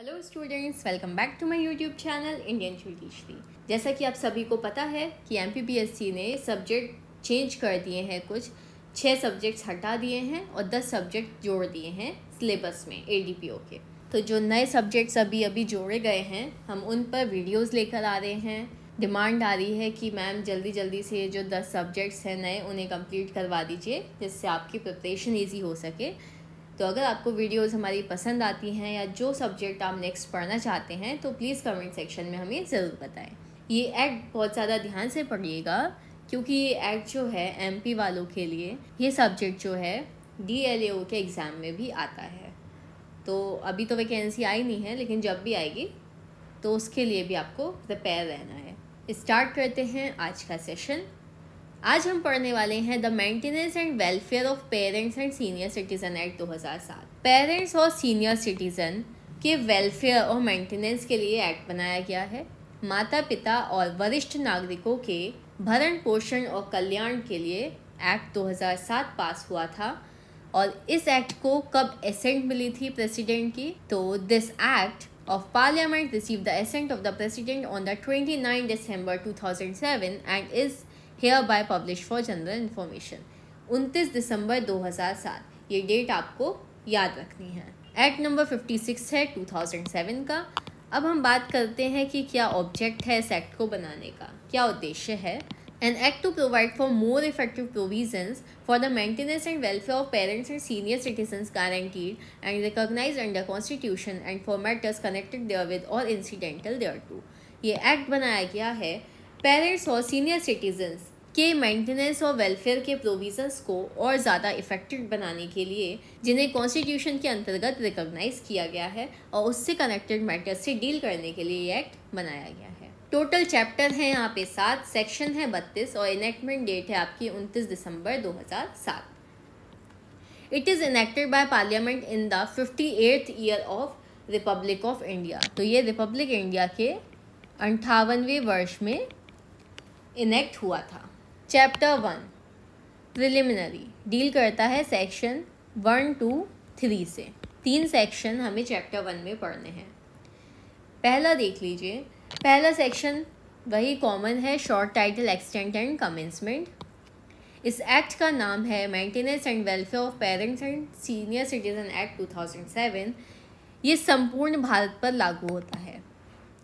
Hello students, welcome back to my YouTube channel Indian Shri. जैसा कि आप सभी को पता है कि एमपीपीएससी ने सब्जेक्ट चेंज कर दिए हैं, कुछ 6 सब्जेक्ट्स हटा दिए हैं और 10 सब्जेक्ट जोड़ दिए हैं सिलेबस में एडीपीओ के। तो जो नए सब्जेक्ट्स अभी जोड़े गए हैं, हम उन पर वीडियोज़ लेकर आ रहे हैं। डिमांड आ रही है कि मैम जल्दी से जो 10 सब्जेक्ट्स हैं नए, उन्हें कंप्लीट करवा दीजिए जिससे आपकी प्रिपरेशन ईजी हो सके। तो अगर आपको वीडियोस हमारी पसंद आती हैं या जो सब्जेक्ट आप नेक्स्ट पढ़ना चाहते हैं तो प्लीज़ कमेंट सेक्शन में हमें ज़रूर बताएं। ये एक्ट बहुत ज़्यादा ध्यान से पढ़िएगा क्योंकि ये एक्ट जो है एमपी वालों के लिए, ये सब्जेक्ट जो है डीएलएओ के एग्ज़ाम में भी आता है। तो अभी तो वैकेंसी आई नहीं है, लेकिन जब भी आएगी तो उसके लिए भी आपको प्रिपेयर रहना है। स्टार्ट करते हैं आज का सेशन। आज हम पढ़ने वाले हैं the maintenance and welfare of parents and senior citizen act 2007। Parents और सीनियर सिटीजन के वेलफेयर और मेंटेनेंस के लिए एक्ट बनाया गया है। माता पिता और वरिष्ठ नागरिकों के भरण पोषण और कल्याण के लिए एक्ट 2007 पास हुआ था। और इस एक्ट को कब एसेंट मिली थी प्रेसिडेंट की? तो this act of Parliament received the assent of the President on the 29 December 2007 and is hereby published for general information। 29 दिसंबर 2007 ये डेट आपको याद रखनी है। एक्ट नंबर 56 है 2007 का। अब हम बात करते हैं कि क्या ऑब्जेक्ट है इस एक्ट को बनाने का, क्या उद्देश्य है। An act to provide for more effective provisions for the maintenance and welfare of parents and senior citizens guaranteed and recognized under Constitution and for matters connected therewith or incidental thereto। ये act बनाया गया है parents और senior citizens के maintenance और welfare के provisions को और ज़्यादा इफेक्टिव बनाने के लिए, जिन्हें कॉन्स्टिट्यूशन के अंतर्गत रिकॉग्नाइज किया गया है और उससे कनेक्टेड मैटर्स से डील करने के लिए ये एक्ट बनाया गया है। टोटल चैप्टर है यहाँ पे 7, सेक्शन है 32 और इनेक्टमेंट डेट है आपकी 29 दिसंबर 2007। It is enacted by parliament in the 58th year of Republic of India. तो ये रिपब्लिक इंडिया के 58वें वर्ष में इनेक्ट हुआ था। चैप्टर 1 प्रिलिमिनरी डील करता है सेक्शन 1 to 3 से। 3 सेक्शन हमें चैप्टर 1 में पढ़ने हैं। पहला देख लीजिए। पहला सेक्शन वही कॉमन है, short title, extent and commencement. इस एक्ट का नाम है maintenance and welfare of parents and senior citizen act 2007। ये संपूर्ण भारत पर लागू होता है।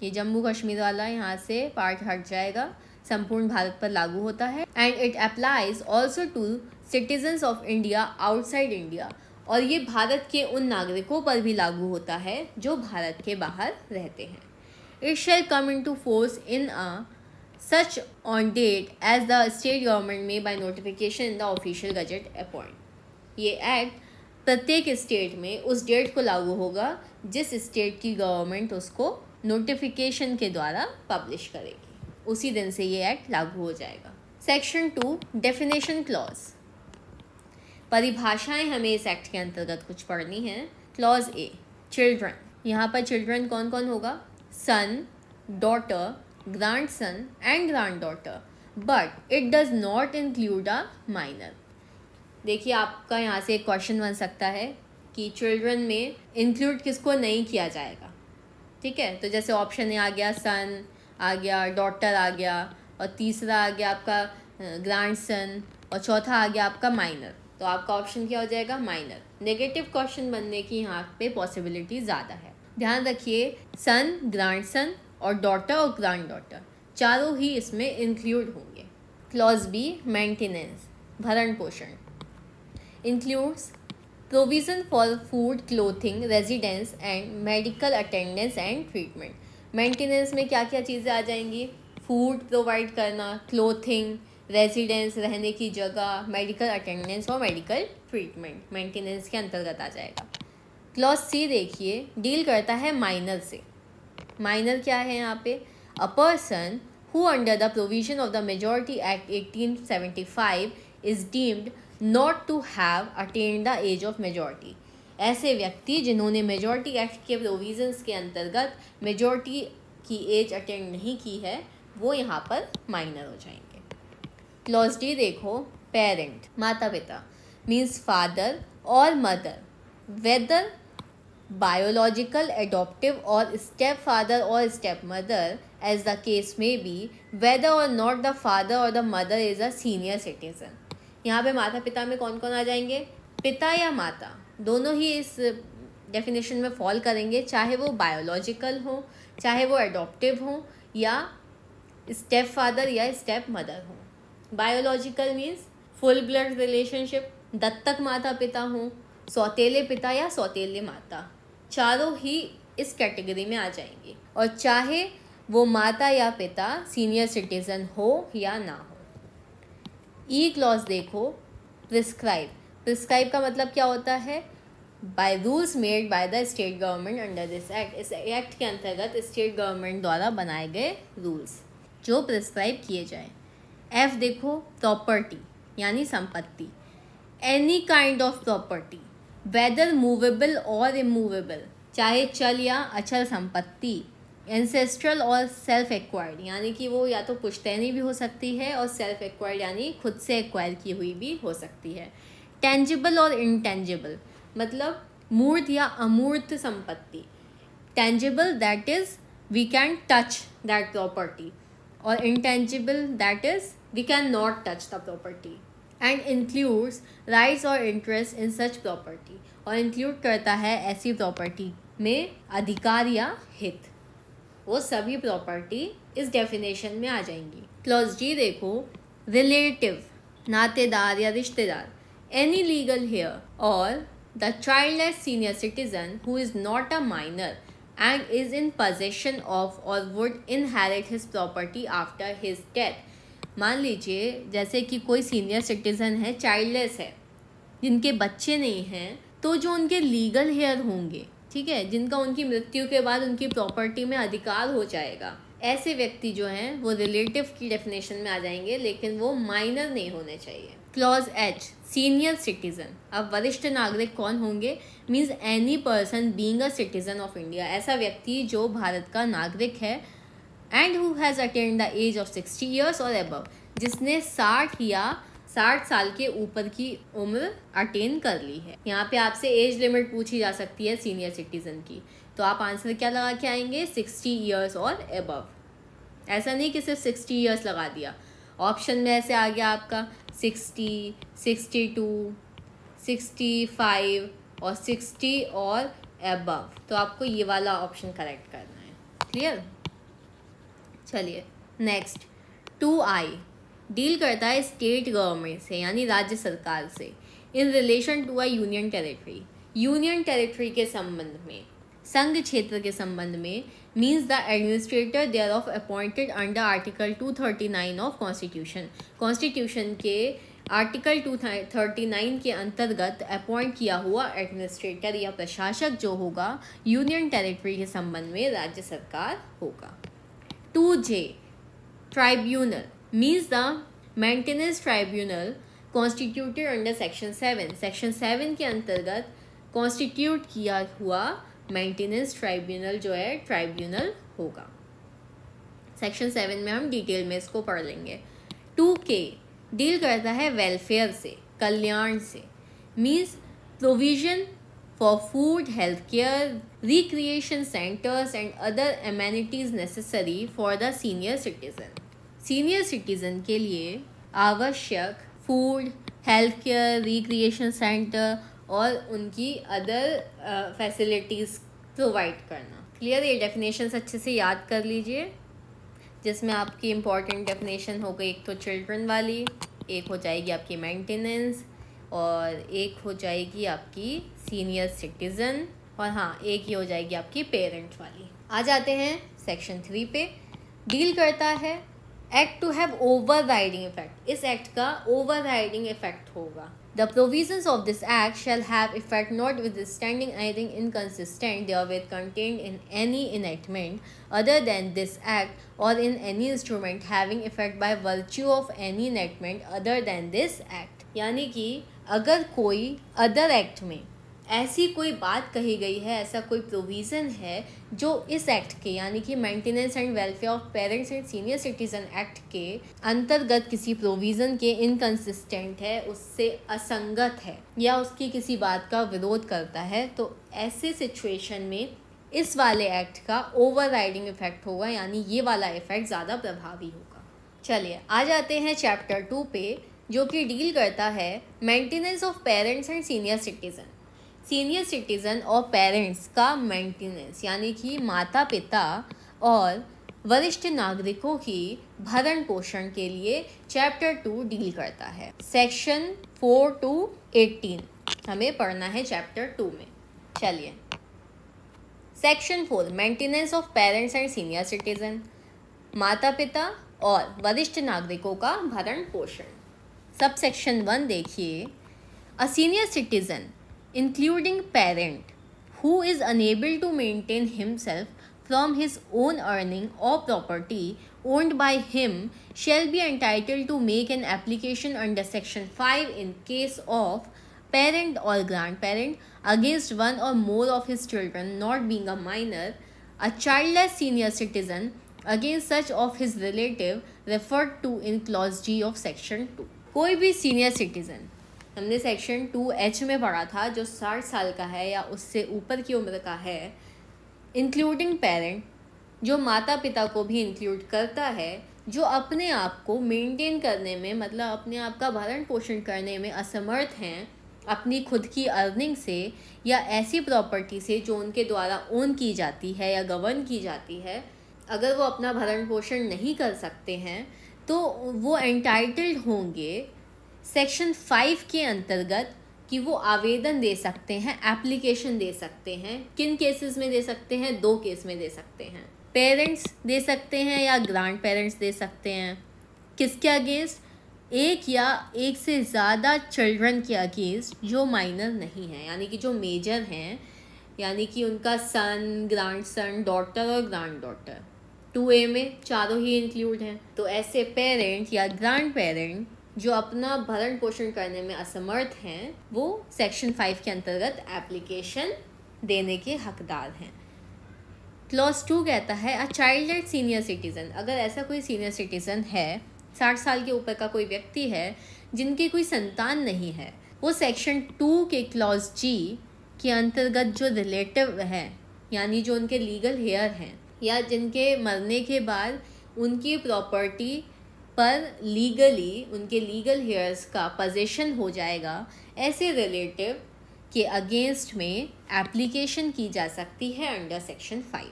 ये जम्मू कश्मीर वाला यहाँ से पार्ट हट जाएगा, संपूर्ण भारत पर लागू होता है। And it applies also to citizens of India outside India. और ये भारत के उन नागरिकों पर भी लागू होता है जो भारत के बाहर रहते हैं। It shall come into force in such on date as the state government may by notification in the official gazette appoint। ये एक्ट प्रत्येक स्टेट में उस डेट को लागू होगा जिस स्टेट की गवर्नमेंट उसको नोटिफिकेशन के द्वारा पब्लिश करेगी, उसी दिन से ये एक्ट लागू हो जाएगा। Section 2 definition clause. परिभाषाएं हमें इस एक्ट के अंतर्गत कुछ पढ़नी है। Clause A children. यहाँ पर चिल्ड्रन कौन कौन होगा? son, daughter, grandson and granddaughter, but it does not include a minor। देखिए, आपका यहाँ से एक क्वेश्चन बन सकता है कि चिल्ड्रन में इंक्लूड किसको नहीं किया जाएगा। ठीक है, तो जैसे ऑप्शन ए आ गया सन, आ गया डॉटर, आ गया, और तीसरा आ गया आपका ग्रैंडसन, और चौथा आ गया आपका माइनर। तो आपका ऑप्शन क्या हो जाएगा? माइनर। नेगेटिव क्वेश्चन बनने की यहाँ पे पॉसिबिलिटी ज़्यादा है। ध्यान रखिए, सन, ग्रैंडसन और डॉटर और ग्रैंड डॉटर चारों ही इसमें इंक्लूड होंगे। क्लॉज बी मेंटेनेंस भरण पोषण includes provision for food, clothing, residence and medical attendance and treatment. Maintenance में क्या क्या चीज़ें आ जाएंगी? फूड प्रोवाइड करना, क्लोथिंग, रेजिडेंस रहने की जगह, मेडिकल अटेंडेंस और मेडिकल ट्रीटमेंट मेंटेनेंस के अंतर्गत आ जाएगा। क्लॉज सी देखिए, डील करता है माइनर से। माइनर क्या है यहाँ पे? A person who under the provision of the majority act 1875 is deemed not to have attend the age of majority. ऐसे व्यक्ति जिन्होंने मेजॉरिटी एक्ट के प्रोविजंस के अंतर्गत मेजॉरिटी की एज अटेंड नहीं की है, वो यहाँ पर माइनर हो जाएंगे। क्लॉज डी देखो, पेरेंट माता पिता means father or mother, whether biological, adoptive or stepfather or stepmother as the case may be, whether or not the father or the mother is a senior citizen। यहाँ पे माता पिता में कौन कौन आ जाएंगे? पिता या माता दोनों ही इस डेफिनेशन में फॉल करेंगे, चाहे वो बायोलॉजिकल हो, चाहे वो एडॉप्टिव हो, या स्टेप फादर या स्टेप मदर हो। Biological means full blood relationship, दत्तक माता पिता हो, सौतेले पिता या सौतेले माता, चारों ही इस कैटेगरी में आ जाएंगे। और चाहे वो माता या पिता सीनियर सिटीजन हो या ना हो। ई क्लॉज देखो, प्रिस्क्राइब। प्रिस्क्राइब का मतलब क्या होता है? By rules made by the state government under this act. इस एक्ट के अंतर्गत स्टेट गवर्नमेंट द्वारा बनाए गए रूल्स जो प्रिस्क्राइब किए जाएं। एफ देखो, प्रॉपर्टी यानी संपत्ति। Any kind of property whether movable or immovable, चाहे चल या अचल संपत्ति, एंसेस्ट्रल और सेल्फ एक्वायर्ड यानी कि वो या तो पुश्तैनी भी हो सकती है और सेल्फ एक्वायर्ड यानी खुद से एक्वायर की हुई भी हो सकती है। टेंजिबल और इनटेंजिबल मतलब मूर्त या अमूर्त संपत्ति। Tangible that is we can touch that property, और intangible that is we cannot touch the property, and includes rights or interest in such property, और include करता है ऐसी प्रॉपर्टी में अधिकार या हित। वो सभी प्रॉपर्टी इस डेफिनेशन में आ जाएंगी। क्लॉज जी देखो, रिलेटिव नातेदार या रिश्तेदार, एनी लीगल हेयर और the childless senior citizen who is not a minor and is in possession of or would inherit his property after his death। मान लीजिए जैसे कि कोई सीनियर सिटीज़न है, चाइल्डलेस है, जिनके बच्चे नहीं हैं, तो जो उनके लीगल हेयर होंगे, ठीक है, जिनका उनकी मृत्यु के बाद उनकी प्रॉपर्टी में अधिकार हो जाएगा, ऐसे व्यक्ति जो हैं वो रिलेटिव की डेफिनेशन में आ जाएंगे, लेकिन वो माइनर नहीं होने चाहिए। Clause H, senior citizen. अब वरिष्ठ नागरिक कौन होंगे? Means any person being a citizen of India, ऐसा व्यक्ति जो भारत का नागरिक है, and who has attend the age of 60 years or above, जिसने 60 या 60 साल के ऊपर की उम्र अटेन कर ली है। यहाँ पे आपसे एज लिमिट पूछी जा सकती है सीनियर सिटीजन की, तो आप आंसर क्या लगा के आएंगे? 60 ईयर्स और अबव। ऐसा नहीं कि सिर्फ 60 ईयर्स लगा दिया, ऑप्शन में ऐसे आ गया आपका 60, 62, 65 और 60 और अबव, तो आपको ये वाला ऑप्शन करेक्ट करना है। क्लियर? चलिए नेक्स्ट, 2I डील करता है स्टेट गवर्नमेंट से यानी राज्य सरकार से in relation to a union territory. Union territory के संबंध में, संघ क्षेत्र के संबंध में, means the administrator thereof appointed under article 239 of constitution. Constitution के आर्टिकल 239 के अंतर्गत अपॉइंट किया हुआ एडमिनिस्ट्रेटर या प्रशासक जो होगा यूनियन टेरिटरी के संबंध में राज्य सरकार होगा। 2J tribunal means the maintenance tribunal constituted under section 7। Section 7 के अंतर्गत कॉन्स्टिट्यूट किया हुआ मेंटेनेंस ट्राइब्यूनल जो है ट्राइब्यूनल होगा। सेक्शन 7 में हम डिटेल में इसको पढ़ लेंगे। 2K डील करता है वेलफेयर से, कल्याण से, means provision for food, health care, recreation centres and other amenities necessary for the senior citizen. Senior citizen के लिए आवश्यक food, health care, recreation centre और उनकी अदर फैसिलिटीज़ प्रोवाइड करना। क्लियर? ये डेफिनेशंस अच्छे से याद कर लीजिए, जिसमें आपकी इम्पॉर्टेंट डेफिनेशन हो गई, एक तो चिल्ड्रन वाली, एक हो जाएगी आपकी मेंटेनेंस, और एक हो जाएगी आपकी सीनियर सिटीज़न, और हाँ एक ही हो जाएगी आपकी पेरेंट वाली। आ जाते हैं सेक्शन 3 पे। डील करता है act to have overriding effect. इस एक्ट का ओवर राइडिंग इफेक्ट होगा। The provisions of this act shall have effect notwithstanding anything inconsistent therewith contained in any enactment other than this act or in any instrument having effect by virtue of any enactment other than this act। यानी कि अगर कोई other act में ऐसी कोई बात कही गई है, ऐसा कोई प्रोविज़न है जो इस एक्ट के यानी कि maintenance and welfare of parents and senior citizen act के अंतर्गत किसी प्रोविज़न के इनकंसिस्टेंट है, उससे असंगत है या उसकी किसी बात का विरोध करता है, तो ऐसे सिचुएशन में इस वाले एक्ट का ओवरराइडिंग इफेक्ट होगा, यानी ये वाला इफेक्ट ज़्यादा प्रभावी होगा। चलिए आ जाते हैं चैप्टर 2 पे, जो कि डील करता है maintenance of parents and senior citizen. Senior citizen और पेरेंट्स का मेंटेनेंस यानी कि माता पिता और वरिष्ठ नागरिकों की भरण पोषण के लिए चैप्टर 2 डील करता है। सेक्शन 4 to 18 हमें पढ़ना है चैप्टर 2 में। चलिए, section 4 maintenance of parents and senior citizen, माता पिता और वरिष्ठ नागरिकों का भरण पोषण। सब सेक्शन 1 देखिए, अ senior citizen including parent who is unable to maintain himself from his own earning or property owned by him shall be entitled to make an application under section 5 in case of parent or grandparent against one or more of his children not being a minor, a childless senior citizen against such of his relative referred to in clause G of section 2। कोई भी senior citizen, हमने section 2H में पढ़ा था, जो 60 साल का है या उससे ऊपर की उम्र का है, इंक्लूडिंग पेरेंट, जो माता पिता को भी इंक्लूड करता है, जो अपने आप को मेंटेन करने में, मतलब अपने आप का भरण पोषण करने में असमर्थ हैं अपनी खुद की अर्निंग से या ऐसी प्रॉपर्टी से जो उनके द्वारा ओन की जाती है या गवर्न की जाती है। अगर वो अपना भरण पोषण नहीं कर सकते हैं तो वो एंटाइटल्ड होंगे सेक्शन 5 के अंतर्गत कि वो आवेदन दे सकते हैं, एप्लीकेशन दे सकते हैं। किन केसेस में दे सकते हैं? 2 केस में दे सकते हैं। पेरेंट्स दे सकते हैं या ग्रैंड पेरेंट्स दे सकते हैं। किसके अगेंस्ट? एक या एक से ज़्यादा चिल्ड्रन के अगेंस्ट जो माइनर नहीं है, यानी कि जो मेजर हैं, यानी कि उनका सन, ग्रैंड सन, डॉटर और ग्रैंड डॉटर। 2A में चारों ही इंक्लूड हैं। तो ऐसे पेरेंट या ग्रैंड पेरेंट जो अपना भरण पोषण करने में असमर्थ हैं, वो सेक्शन 5 के अंतर्गत एप्लीकेशन देने के हकदार हैं। क्लॉज 2 कहता है अ चाइल्ड सीनियर सिटीजन, अगर ऐसा कोई सीनियर सिटीजन है, 60 साल के ऊपर का कोई व्यक्ति है जिनकी कोई संतान नहीं है, वो सेक्शन 2 के क्लॉज G के अंतर्गत जो रिलेटिव है, यानी जो उनके लीगल हेयर हैं या जिनके मरने के बाद उनकी प्रॉपर्टी पर लीगली उनके लीगल हेयर्स का पोजीशन हो जाएगा, ऐसे रिलेटिव के अगेंस्ट में एप्लीकेशन की जा सकती है अंडर सेक्शन 5।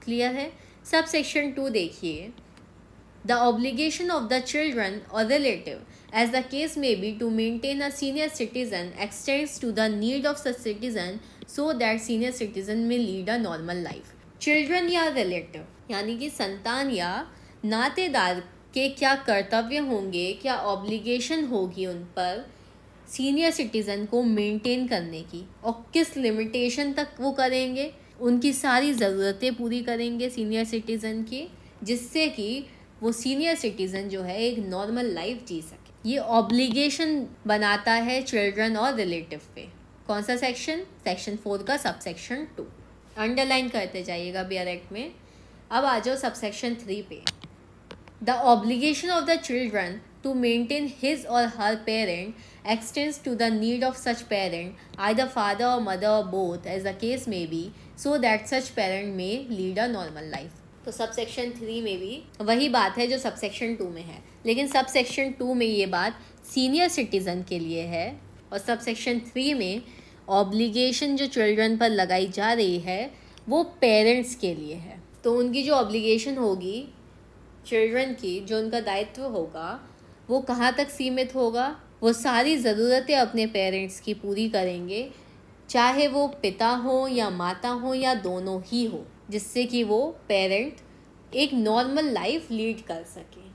क्लियर है? सब सेक्शन 2 देखिए, the obligation of the children और relative as the case may be to maintain a senior citizen extends to the need of such citizen so that senior citizen may lead a normal life. Children या relative यानी कि संतान या नातेदार के क्या कर्तव्य होंगे, क्या ऑब्लिगेशन होगी उन पर सीनियर सिटीज़न को मेंटेन करने की, और किस लिमिटेशन तक वो करेंगे, उनकी सारी ज़रूरतें पूरी करेंगे सीनियर सिटीज़न की, जिससे कि वो सीनियर सिटीज़न जो है एक नॉर्मल लाइफ जी सके। ये ऑब्लिगेशन बनाता है चिल्ड्रन और रिलेटिव पे। कौन सा सेक्शन? सेक्शन 4 का सब सेक्शन 2। अंडरलाइन करते जाइएगा बियर एक्ट में। अब आ जाओ सब सेक्शन 3 पे। The obligation of the children to maintain his or her parent extends to the need of such parent, either father or mother or both, as the case may be, so that such parent may lead a normal life। तो sub section 3 में भी वही बात है जो sub section 2 में है, लेकिन सब सेक्शन 2 में ये बात सीनियर सिटीज़न के लिए है और सब सेक्शन 3 में ऑब्लिगेशन जो चिल्ड्रन पर लगाई जा रही है वो पेरेंट्स के लिए है। तो उनकी जो ऑब्लिगेशन होगी चिल्ड्रन की, जो उनका दायित्व होगा, वो कहाँ तक सीमित होगा? वो सारी ज़रूरतें अपने पेरेंट्स की पूरी करेंगे, चाहे वो पिता हो या माता हो या दोनों ही हो, जिससे कि वो पेरेंट एक नॉर्मल लाइफ लीड कर सके।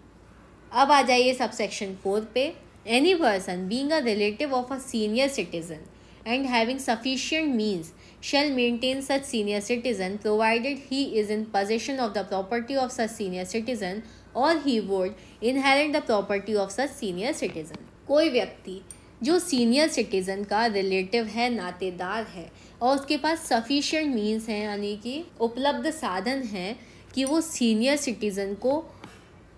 अब आ जाइए सब सेक्शन 4 पे। Any person being a relative of a senior citizen and having sufficient means shall maintain such senior citizen provided he is in possession of the property of such senior citizen or he would inherit the property of such senior citizen। कोई व्यक्ति जो senior citizen का relative है, नातेदार है, और उसके पास sufficient means हैं, यानी कि उपलब्ध साधन हैं कि वो सीनियर सिटीज़न को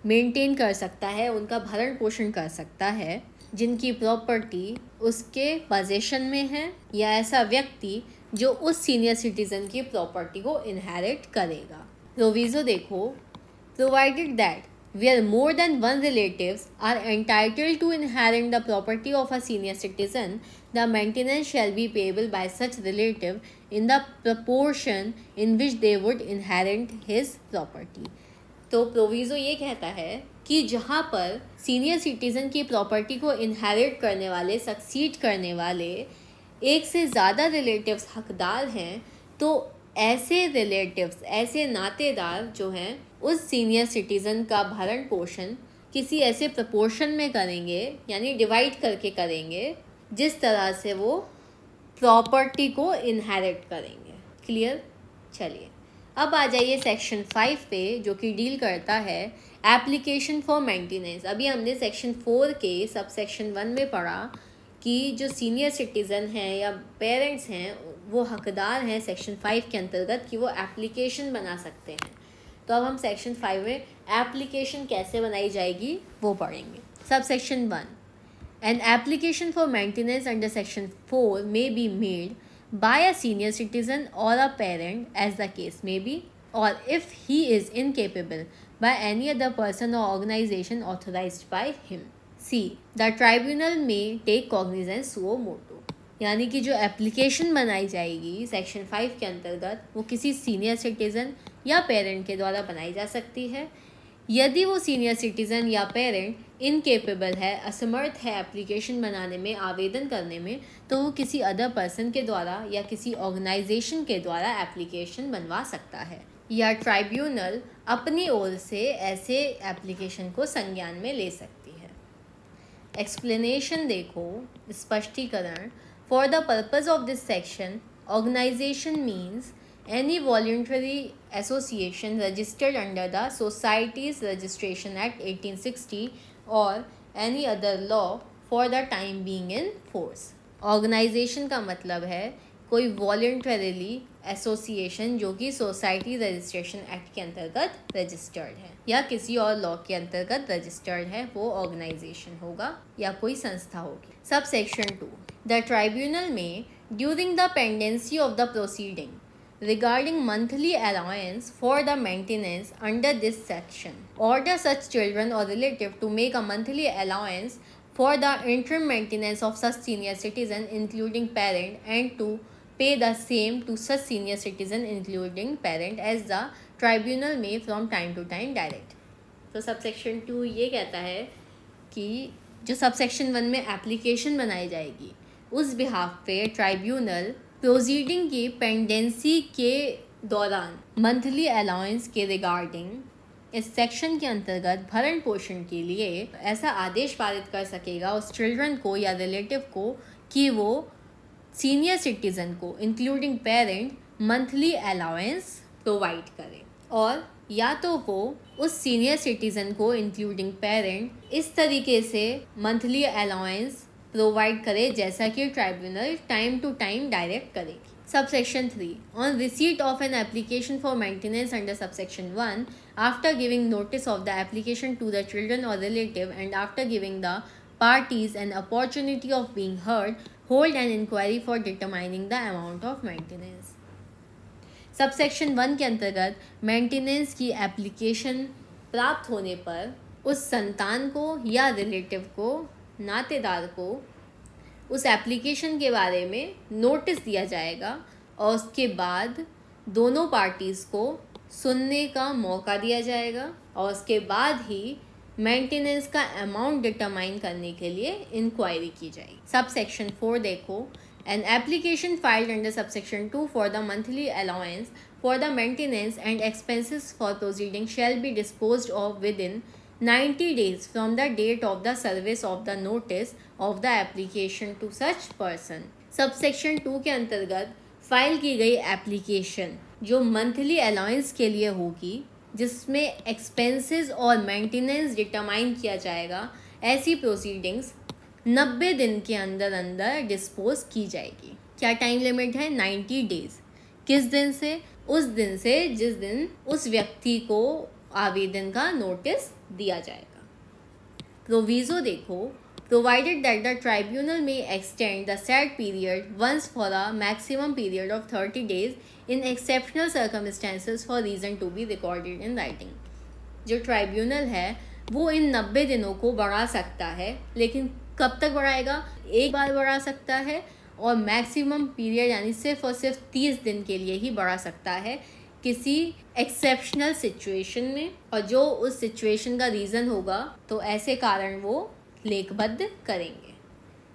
मेंटेन कर सकता है, उनका भरण पोषण कर सकता है, जिनकी प्रॉपर्टी उसके पोजीशन में है, या ऐसा व्यक्ति जो उस सीनियर सिटीज़न की प्रॉपर्टी को इनहेरिट करेगा। प्रोविज़ो देखो, provided that where more than one relatives are entitled to inherit the property of a senior citizen, the maintenance shall be payable by such relative in the proportion in which they would inherit his property. तो proviso ये कहता है कि जहाँ पर senior citizen की property को inherit करने वाले, सक्सीड करने वाले एक से ज़्यादा रिलेटिव्स हकदार हैं, तो ऐसे रिलेटिव्स, ऐसे नातेदार जो हैं, उस सीनियर सिटीज़न का भरण पोषण किसी ऐसे प्रपोर्शन में करेंगे, यानी डिवाइड करके करेंगे, जिस तरह से वो प्रॉपर्टी को इनहेरिट करेंगे। क्लियर? चलिए अब आ जाइए सेक्शन 5 पे, जो कि डील करता है एप्लीकेशन फॉर मेंटेनेंस। अभी हमने सेक्शन 4 के सब सेक्शन 1 में पढ़ा कि जो सीनियर सिटीज़न हैं या पेरेंट्स हैं, वो हकदार हैं सेक्शन 5 के अंतर्गत कि वो एप्लीकेशन बना सकते हैं। तो अब हम सेक्शन 5 में एप्लीकेशन कैसे बनाई जाएगी वो पढ़ेंगे। Sub section 1, N application for maintenance under section 4 may be made by a senior citizen or a parent as the case may be, or if he is incapable, by any other person or organization authorized by him. C. The tribunal may take cognizance suo motu. यानी कि जो application बनाई जाएगी section 5 के अंतर्गत, वो किसी senior citizen या पेरेंट के द्वारा बनाई जा सकती है। यदि वो सीनियर सिटीज़न या पेरेंट इनकेपेबल है, असमर्थ है एप्लीकेशन बनाने में, आवेदन करने में, तो वो किसी अदर पर्सन के द्वारा या किसी ऑर्गेनाइजेशन के द्वारा एप्लीकेशन बनवा सकता है, या ट्राइब्यूनल अपनी ओर से ऐसे एप्लीकेशन को संज्ञान में ले सकती है। एक्सप्लेनेशन देखो, स्पष्टीकरण। For the purpose of this section, organisation means any voluntary association registered under the Societies Registration Act 1860 or any other law for the time being in force. Organization का मतलब है कोई voluntarily एसोसिएशन जो कि society registration act के अंतर्गत registered है या किसी और लॉ के अंतर्गत रजिस्टर्ड है, वो ऑर्गेनाइजेशन होगा या कोई संस्था होगी। सब सेक्शन 2, द ट्राइब्यूनल में during the pendency of the proceeding regarding monthly allowance for the maintenance under this section, order such children or relative to make a monthly allowance for the interim maintenance of such senior citizen including parent, and to pay the same to such senior citizen including parent as the tribunal may from time to time direct. तो subsection 2 ये कहता है कि जो subsection 1 में application बनाई जाएगी, उस बिहाफ पे ट्राइब्यूनल प्रोसीडिंग की पेंडेंसी के दौरान मंथली अलाउंस के रिगार्डिंग इस सेक्शन के अंतर्गत भरण पोषण के लिए ऐसा आदेश पारित कर सकेगा उस चिल्ड्रन को या रिलेटिव को कि वो सीनियर सिटीज़न को including parent monthly allowance provide करे, और या तो वो उस सीनियर सिटीज़न को इंक्लूडिंग पेरेंट इस तरीके से मंथली अलाउंस प्रोवाइड करे जैसा कि tribunal time to time direct करेगी। Subsection 3, on receipt of an application for maintenance under subsection 1, after giving notice of the application to the children और relative and after giving the parties an opportunity of being heard, hold an inquiry for determining the amount of maintenance. Subsection 1 के अंतर्गत maintenance की application प्राप्त होने पर उस संतान को या रिलेटिव को, नातेदार को, उस एप्लीकेशन के बारे में नोटिस दिया जाएगा और उसके बाद दोनों पार्टीज़ को सुनने का मौका दिया जाएगा और उसके बाद ही मेंटेनेंस का अमाउंट डिटरमाइन करने के लिए इंक्वायरी की जाएगी। सब सेक्शन 4 देखो, an application filed under subsection 2 for the monthly allowance for the maintenance and expenses for proceeding shall B disposed of with in 90 days from the date of the service of the notice of the application to such person. Subsection 2 के अंतर्गत file की गई application जो monthly allowance के लिए होगी, जिसमें expenses और मेंटेनेंस डिटरमाइन किया जाएगा, ऐसी प्रोसीडिंग्स 90 दिन के अंदर अंदर डिस्पोज की जाएगी। क्या टाइम लिमिट है? 90 डेज। किस दिन से? उस दिन से जिस दिन उस व्यक्ति को आवेदन का नोटिस दिया जाएगा। प्रोविजो देखो, provided that the tribunal may extend the said period once for a maximum period of 30 days in exceptional circumstances for reason to be recorded in writing. जो ट्राइब्यूनल है वो इन 90 दिनों को बढ़ा सकता है, लेकिन कब तक बढ़ाएगा? एक बार बढ़ा सकता है और मैक्सिमम पीरियड यानी सिर्फ और सिर्फ 30 दिन के लिए ही बढ़ा सकता है किसी एक्सेप्शनल सिचुएशन में, और जो उस सिचुएशन का रीज़न होगा तो ऐसे कारण वो लेखबद्ध करेंगे।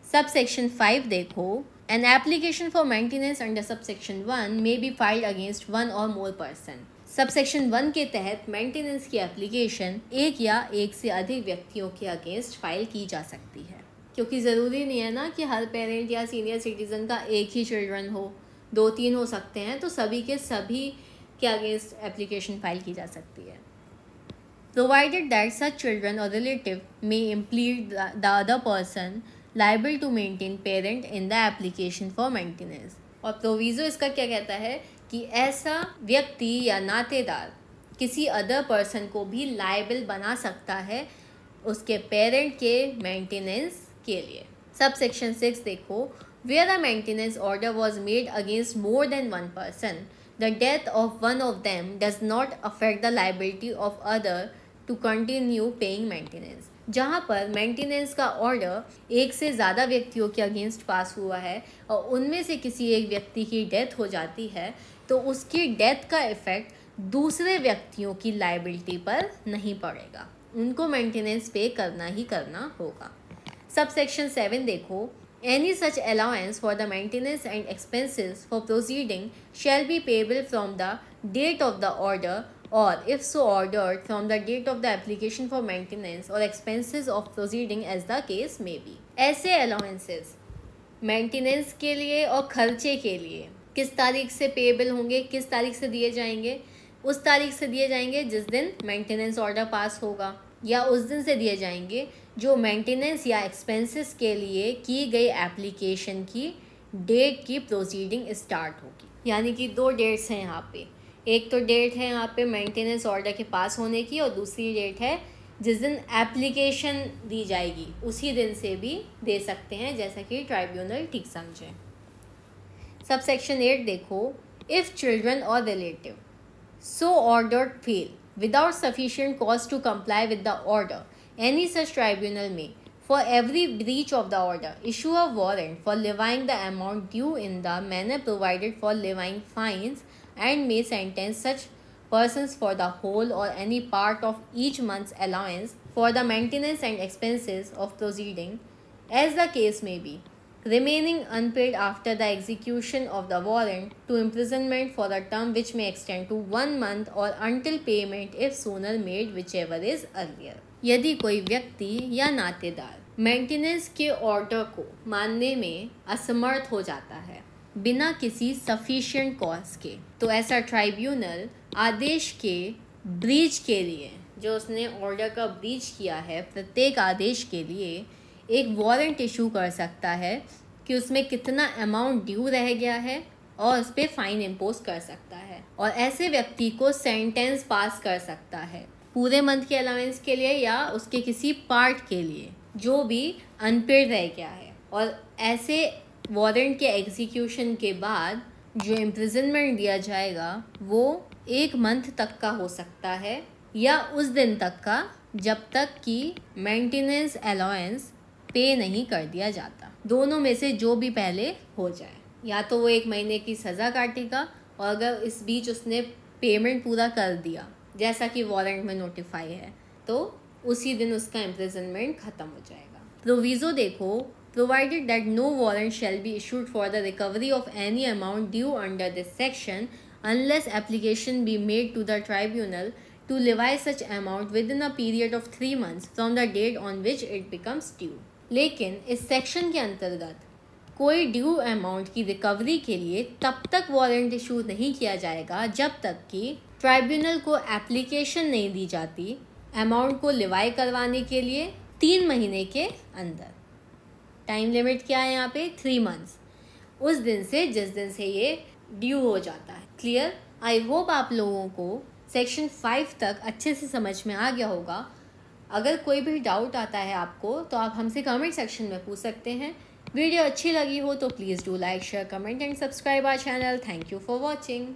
सब सेक्शन 5 देखो, N application for maintenance under sub section 1 may be filed against one और मोर पर्सन। सब सेक्शन 1 के तहत मेंटेनेंस की एप्लीकेशन एक या एक से अधिक व्यक्तियों के अगेंस्ट फाइल की जा सकती है, क्योंकि ज़रूरी नहीं है ना कि हर पेरेंट या सीनियर सिटीज़न का एक ही चिल्ड्रन हो, 2-3 हो सकते हैं, तो सभी के सभी के अगेंस्ट एप्लीकेशन फाइल की जा सकती है। प्रोवाइडेड दैट सच चिल्ड्रन और relative may implead the other person liable to maintain parent in the application for maintenance. और प्रोविज़ो इसका क्या कहता है कि ऐसा व्यक्ति या नातेदार किसी अदर पर्सन को भी लाइबल बना सकता है उसके पेरेंट के मेंटेनेंस के लिए। सब सेक्शन 6 देखो, where a maintenance order was made against more than one person, the death of one of them does not affect the liability of other to continue paying maintenance. जहाँ पर maintenance का order एक से ज़्यादा व्यक्तियों के against पास हुआ है और उनमें से किसी एक व्यक्ति की डेथ हो जाती है, तो उसकी डेथ का इफ़ेक्ट दूसरे व्यक्तियों की लाइबिलिटी पर नहीं पड़ेगा, उनको मेंटेनेंस पे करना ही करना होगा। सब सेक्शन 7 देखो, any such allowance for the maintenance and expenses for proceeding shall be payable from the date of the order or if so ordered from the date of the application for maintenance or expenses of proceeding as the case may be। ऐसे allowances maintenance के लिए और खर्चे के लिए किस तारीख से पेएबल होंगे, किस तारीख से दिए जाएंगे? उस तारीख से दिए जाएंगे जिस दिन मेंटेनेंस ऑर्डर पास होगा, या उस दिन से दिए जाएंगे जो मेंटेनेंस या एक्सपेंसेस के लिए की गई एप्लीकेशन की डेट की प्रोसीडिंग स्टार्ट होगी। यानी कि 2 डेट्स हैं यहाँ पे, एक तो डेट है यहाँ पे मेंटेनेंस ऑर्डर के पास होने की, और दूसरी डेट है जिस दिन एप्लीकेशन दी जाएगी, उसी दिन से भी दे सकते हैं, जैसा कि ट्राइब्यूनल ठीक समझे। सब सेक्शन 8 देखो, इफ़ चिल्ड्रन और relative so ordered fail without sufficient cause to comply with the order, any such tribunal may for every breach of the order issue a warrant for levying the amount due in the manner provided for levying fines, and may sentence such persons for the whole or any part of each month's allowance for the maintenance and expenses of proceeding, as the case may be, remaining unpaid after the execution of the warrant, to imprisonment for a term which may extend to 1 month or until payment if sooner made, whichever is earlier। यदि कोई व्यक्ति या नातेदार maintenance के order को मानने में असमर्थ हो जाता है बिना किसी सफिशिएंट कॉज के, तो ऐसा ट्राइब्यूनल आदेश के ब्रीच के लिए, जो उसने ऑर्डर का ब्रीच किया है, प्रत्येक आदेश के लिए एक वारंट इशू कर सकता है कि उसमें कितना अमाउंट ड्यू रह गया है और उस पर फाइन इम्पोज कर सकता है, और ऐसे व्यक्ति को सेंटेंस पास कर सकता है पूरे मंथ के अलाउंस के लिए या उसके किसी पार्ट के लिए जो भी अनपेड रह गया है। और ऐसे वारंट के एग्जीक्यूशन के बाद जो इम्प्रिजनमेंट दिया जाएगा वो 1 मंथ तक का हो सकता है या उस दिन तक का जब तक कि मेंटेनेंस अलाउंस पे नहीं कर दिया जाता। दोनों में से जो भी पहले हो जाए, या तो वो 1 महीने की सज़ा काटेगा, और अगर इस बीच उसने पेमेंट पूरा कर दिया जैसा कि वारंट में नोटिफाई है, तो उसी दिन उसका इम्प्रिजनमेंट ख़त्म हो जाएगा। प्रोविज़ो देखो, provided that no warrant shall be issued for the recovery of any amount due under this section unless application be made to the tribunal to levy such amount within a period of 3 months from the date on which it becomes due। लेकिन इस section के अंतर्गत कोई due amount की recovery के लिए तब तक वारंट इशू नहीं किया जाएगा जब तक कि ट्राइब्यूनल को एप्लीकेशन नहीं दी जाती अमाउंट को लिवाई करवाने के लिए 3 महीने के अंदर। टाइम लिमिट क्या है यहाँ पे 3 मंथ्स, उस दिन से जिस दिन से ये ड्यू हो जाता है। क्लियर? आई होप आप लोगों को सेक्शन 5 तक अच्छे से समझ में आ गया होगा। अगर कोई भी डाउट आता है आपको तो आप हमसे कमेंट सेक्शन में पूछ सकते हैं। वीडियो अच्छी लगी हो तो please do like, share, comment and subscribe our channel. Thank you for watching.